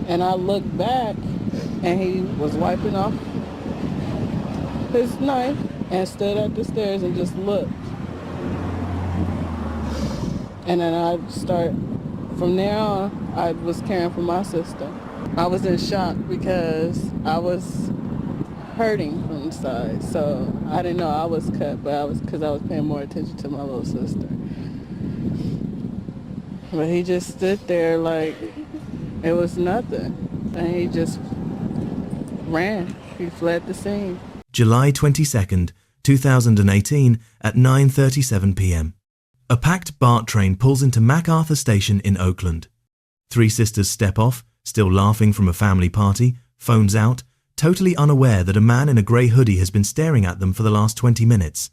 And I looked back, and he was wiping off his knife and stood at the stairs and just looked. And then from there on, I was caring for my sister. I was in shock because I was hurting from inside. So I didn't know I was cut, but because I was paying more attention to my little sister. But he just stood there like it was nothing. And he just ran. He fled the scene. July 22nd, 2018 at 9:37 p.m. A packed BART train pulls into MacArthur station in Oakland. Three sisters step off, still laughing from a family party, phones out, totally unaware that a man in a grey hoodie has been staring at them for the last 20 minutes.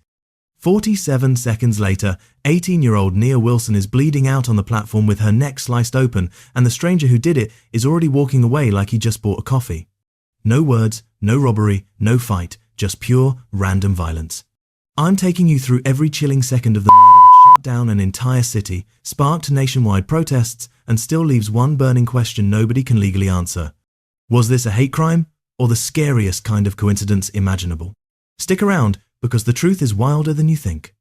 47 seconds later, 18-year-old Nia Wilson is bleeding out on the platform with her neck sliced open, and the stranger who did it is already walking away like he just bought a coffee. No words, no robbery, no fight, just pure, random violence. I'm taking you through every chilling second of the murder that shut down an entire city, sparked nationwide protests, and still leaves one burning question nobody can legally answer. Was this a hate crime, or the scariest kind of coincidence imaginable? Stick around, because the truth is wilder than you think.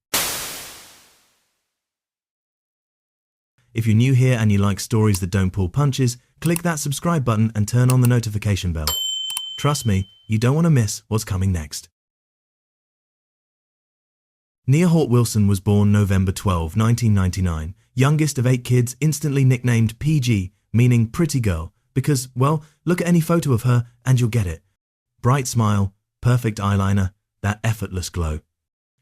If you're new here and you like stories that don't pull punches, click that subscribe button and turn on the notification bell. Trust me, you don't want to miss what's coming next. Nia Wilson was born November 12, 1999, youngest of 8 kids, instantly nicknamed PG, meaning pretty girl, because, well, look at any photo of her and you'll get it. Bright smile, perfect eyeliner, that effortless glow.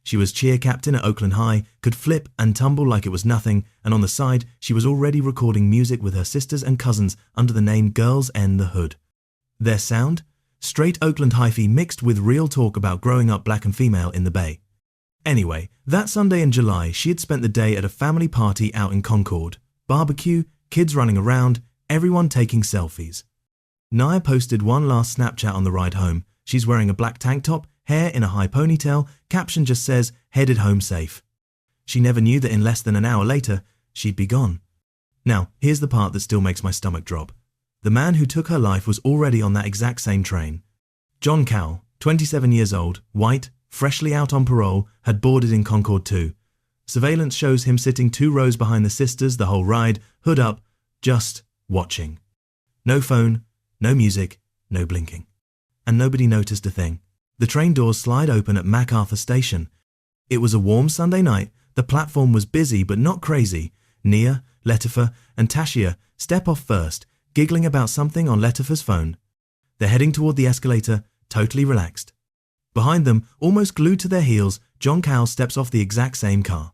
She was cheer captain at Oakland High, could flip and tumble like it was nothing, and on the side, she was already recording music with her sisters and cousins under the name Girls N the Hood. Their sound? Straight Oakland hyphy mixed with real talk about growing up black and female in the Bay. Anyway, that Sunday in July, she had spent the day at a family party out in Concord. Barbecue, kids running around, everyone taking selfies. Nia posted one last Snapchat on the ride home. She's wearing a black tank top, hair in a high ponytail, caption just says, "Headed home safe." She never knew that in less than an hour later, she'd be gone. Now, here's the part that still makes my stomach drop. The man who took her life was already on that exact same train. John Cowell, 27 years old, white, freshly out on parole, had boarded in Concord too. Surveillance shows him sitting 2 rows behind the sisters the whole ride, hood up, just watching. No phone, no music, no blinking. And nobody noticed a thing. The train doors slide open at MacArthur station. It was a warm Sunday night. The platform was busy but not crazy. Nia, Letifah, and Tashia step off first, giggling about something on Letifah's phone. They're heading toward the escalator, totally relaxed. Behind them, almost glued to their heels, John Cowell steps off the exact same car.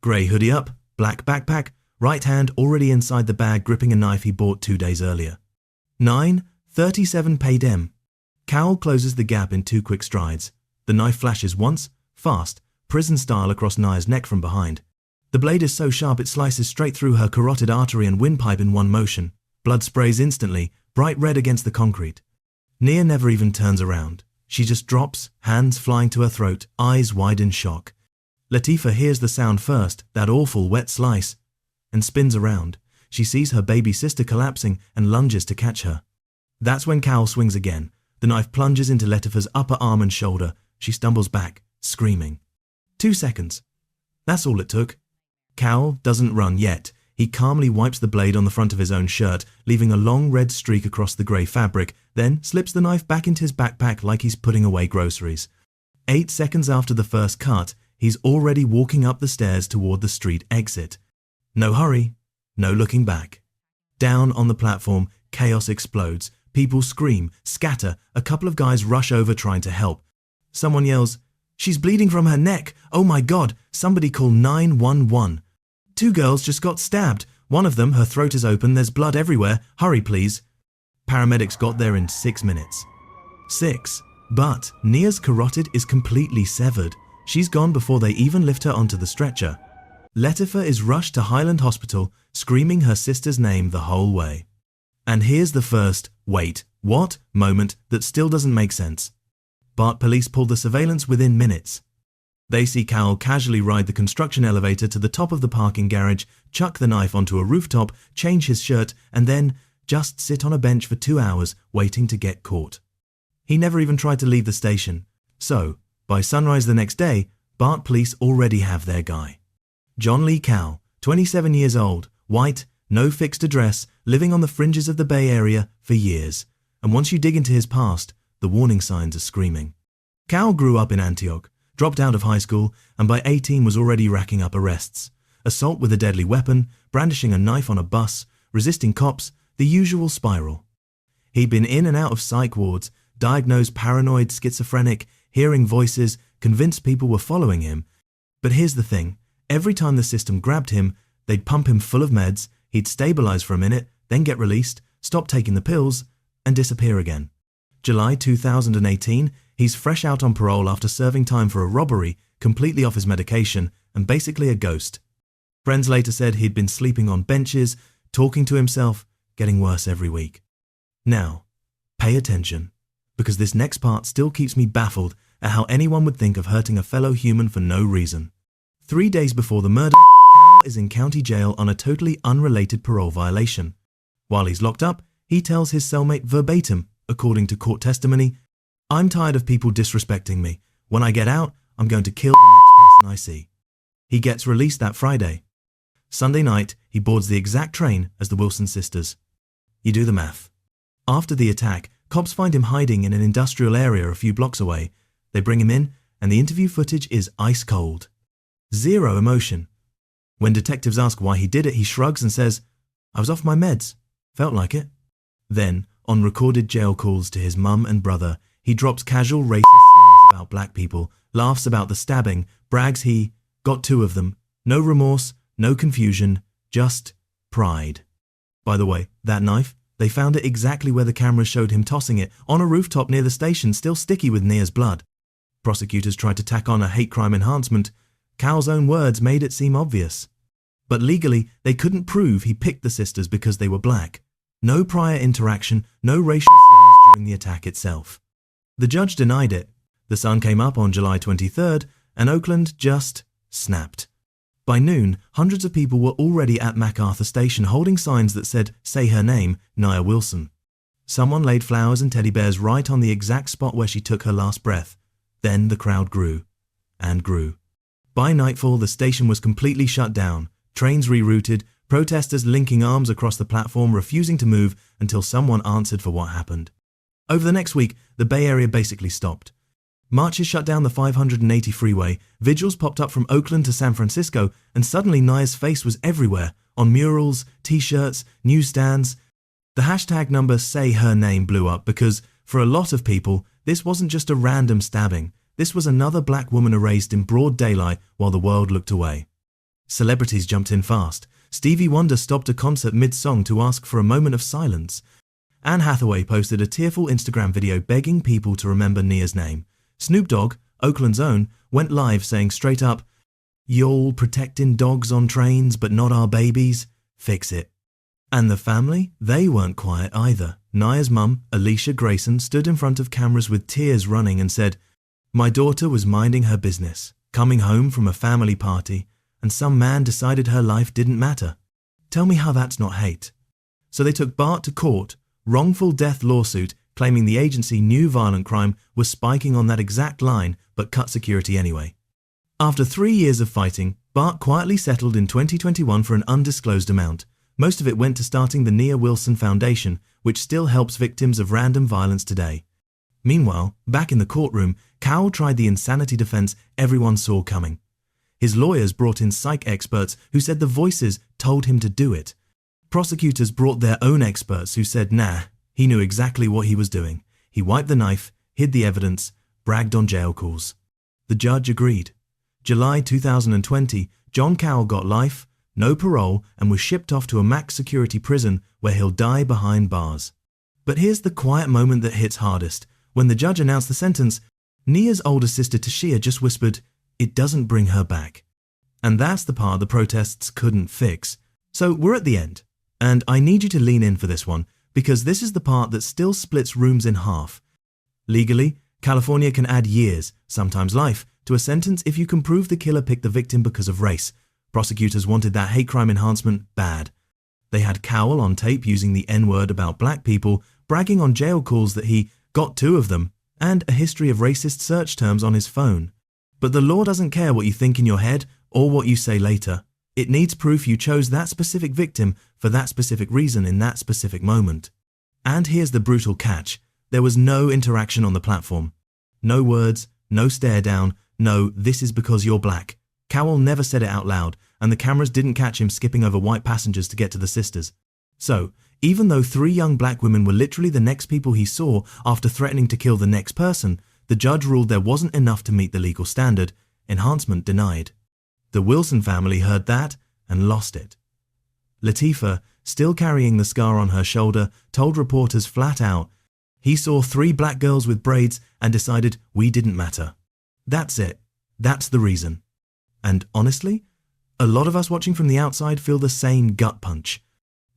Grey hoodie up, black backpack, right hand already inside the bag gripping a knife he bought 2 days earlier. 9:37 p.m. Cowell closes the gap in 2 quick strides. The knife flashes once, fast, prison style across Nia's neck from behind. The blade is so sharp it slices straight through her carotid artery and windpipe in one motion. Blood sprays instantly, bright red against the concrete. Nia never even turns around. She just drops, hands flying to her throat, eyes wide in shock. Letifah hears the sound first, that awful wet slice, and spins around. She sees her baby sister collapsing and lunges to catch her. That's when Cowell swings again. The knife plunges into Letifah's upper arm and shoulder. She stumbles back, screaming. 2 seconds. That's all it took. Cowell doesn't run yet. He calmly wipes the blade on the front of his own shirt, leaving a long red streak across the grey fabric, then slips the knife back into his backpack like he's putting away groceries. 8 seconds after the first cut, he's already walking up the stairs toward the street exit. No hurry, no looking back. Down on the platform, chaos explodes. People scream, scatter, a couple of guys rush over trying to help. Someone yells, "She's bleeding from her neck! Oh my God, somebody call 911. 2 girls just got stabbed. One of them, her throat is open, there's blood everywhere. Hurry please." Paramedics got there in 6 minutes. 6. But Nia's carotid is completely severed. She's gone before they even lift her onto the stretcher. Letifah is rushed to Highland Hospital, screaming her sister's name the whole way. And here's the first, wait, what, moment that still doesn't make sense. BART police pull the surveillance within minutes. They see Cowell casually ride the construction elevator to the top of the parking garage, chuck the knife onto a rooftop, change his shirt, and then just sit on a bench for 2 hours waiting to get caught. He never even tried to leave the station. So, by sunrise the next day, BART police already have their guy. John Lee Cowell, 27 years old, white, no fixed address, living on the fringes of the Bay Area for years. And once you dig into his past, the warning signs are screaming. Cowell grew up in Antioch, dropped out of high school, and by 18 was already racking up arrests. Assault with a deadly weapon, brandishing a knife on a bus, resisting cops, the usual spiral. He'd been in and out of psych wards, diagnosed paranoid, schizophrenic, hearing voices, convinced people were following him. But here's the thing, every time the system grabbed him, they'd pump him full of meds, he'd stabilize for a minute, then get released, stop taking the pills, and disappear again. July 2018, he's fresh out on parole after serving time for a robbery, completely off his medication, and basically a ghost. Friends later said he'd been sleeping on benches, talking to himself, getting worse every week. Now, pay attention, because this next part still keeps me baffled at how anyone would think of hurting a fellow human for no reason. 3 days before the murder, Cowell is in county jail on a totally unrelated parole violation. While he's locked up, he tells his cellmate verbatim, according to court testimony, "I'm tired of people disrespecting me. When I get out, I'm going to kill the next person I see." He gets released that Friday. Sunday night, he boards the exact train as the Wilson sisters. You do the math. After the attack, cops find him hiding in an industrial area a few blocks away. They bring him in, and the interview footage is ice cold. Zero emotion. When detectives ask why he did it, he shrugs and says, "I was off my meds. Felt like it." Then, on recorded jail calls to his mum and brother, he drops casual racist slurs about black people, laughs about the stabbing, brags he got 2 of them. No remorse, no confusion, just pride. By the way, that knife, they found it exactly where the cameras showed him tossing it, on a rooftop near the station, still sticky with Nia's blood. Prosecutors tried to tack on a hate crime enhancement. Cowell's own words made it seem obvious. But legally, they couldn't prove he picked the sisters because they were black. No prior interaction, no racial slurs during the attack itself. The judge denied it. The sun came up on July 23rd, and Oakland just snapped. By noon, hundreds of people were already at MacArthur station holding signs that said, "Say her name, NIA Wilson." Someone laid flowers and teddy bears right on the exact spot where she took her last breath. Then the crowd grew and grew. By nightfall, the station was completely shut down, trains rerouted, protesters linking arms across the platform, refusing to move until someone answered for what happened. Over the next week, the Bay Area basically stopped. Marches shut down the 580 freeway, vigils popped up from Oakland to San Francisco, and suddenly Nia's face was everywhere, on murals, t-shirts, newsstands. The hashtag number "Say Her Name" blew up because, for a lot of people, this wasn't just a random stabbing. This was another black woman erased in broad daylight while the world looked away. Celebrities jumped in fast. Stevie Wonder stopped a concert mid-song to ask for a moment of silence. Anne Hathaway posted a tearful Instagram video begging people to remember Nia's name. Snoop Dogg, Oakland's own, went live saying straight up, "Y'all protecting dogs on trains but not our babies? Fix it." And the family? They weren't quiet either. Nia's mum, Alicia Grayson, stood in front of cameras with tears running and said, "My daughter was minding her business, coming home from a family party, and some man decided her life didn't matter. Tell me how that's not hate." So they took BART to court, wrongful death lawsuit, claiming the agency knew violent crime was spiking on that exact line but cut security anyway. After 3 years of fighting, BART quietly settled in 2021 for an undisclosed amount. Most of it went to starting the Nia Wilson Foundation, which still helps victims of random violence today. Meanwhile, back in the courtroom, Cowell tried the insanity defense everyone saw coming. His lawyers brought in psych experts who said the voices told him to do it. Prosecutors brought their own experts who said, nah, he knew exactly what he was doing. He wiped the knife, hid the evidence, bragged on jail calls. The judge agreed. July 2020, John Cowell got life, no parole, and was shipped off to a max security prison where he'll die behind bars. But here's the quiet moment that hits hardest. When the judge announced the sentence, Nia's older sister Tashia just whispered, "It doesn't bring her back." And that's the part the protests couldn't fix. So we're at the end, and I need you to lean in for this one, because this is the part that still splits rooms in half. Legally, California can add years, sometimes life, to a sentence if you can prove the killer picked the victim because of race. Prosecutors wanted that hate crime enhancement bad. They had Cowell on tape using the N-word about black people, bragging on jail calls that he got 2 of them, and a history of racist search terms on his phone. But the law doesn't care what you think in your head or what you say later. It needs proof you chose that specific victim for that specific reason in that specific moment. And here's the brutal catch. There was no interaction on the platform. No words, no stare down, no "this is because you're black." Cowell never said it out loud, and the cameras didn't catch him skipping over white passengers to get to the sisters. So, even though 3 young black women were literally the next people he saw after threatening to kill the next person, the judge ruled there wasn't enough to meet the legal standard. Enhancement denied. The Wilson family heard that and lost it. Letifah, still carrying the scar on her shoulder, told reporters flat out, "He saw 3 black girls with braids and decided we didn't matter. That's it. That's the reason." And honestly, a lot of us watching from the outside feel the same gut punch.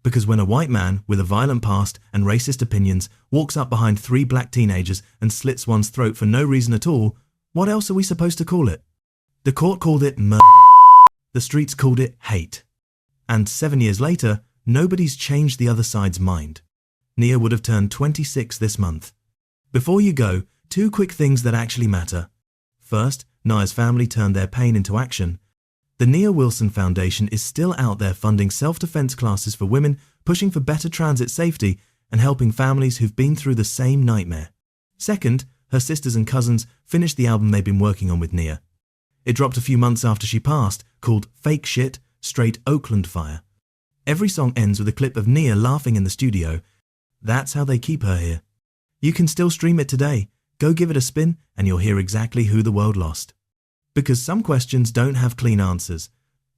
Because when a white man with a violent past and racist opinions walks up behind 3 black teenagers and slits one's throat for no reason at all, what else are we supposed to call it? The court called it murder. The streets called it hate. And 7 years later, nobody's changed the other side's mind. Nia would have turned 26 this month. Before you go, 2 quick things that actually matter. First, Nia's family turned their pain into action. The Nia Wilson Foundation is still out there funding self-defense classes for women, pushing for better transit safety, and helping families who've been through the same nightmare. Second, her sisters and cousins finished the album they've been working on with Nia. It dropped a few months after she passed, called Fake Shit, Straight Oakland Fire. Every song ends with a clip of Nia laughing in the studio. That's how they keep her here. You can still stream it today. Go give it a spin and you'll hear exactly who the world lost. Because some questions don't have clean answers,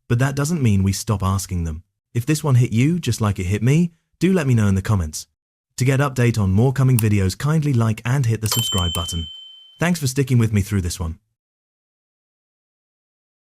but that doesn't mean we stop asking them. If this one hit you just like it hit me, do let me know in the comments. To get update on more coming videos, kindly like and hit the subscribe button. Thanks for sticking with me through this one.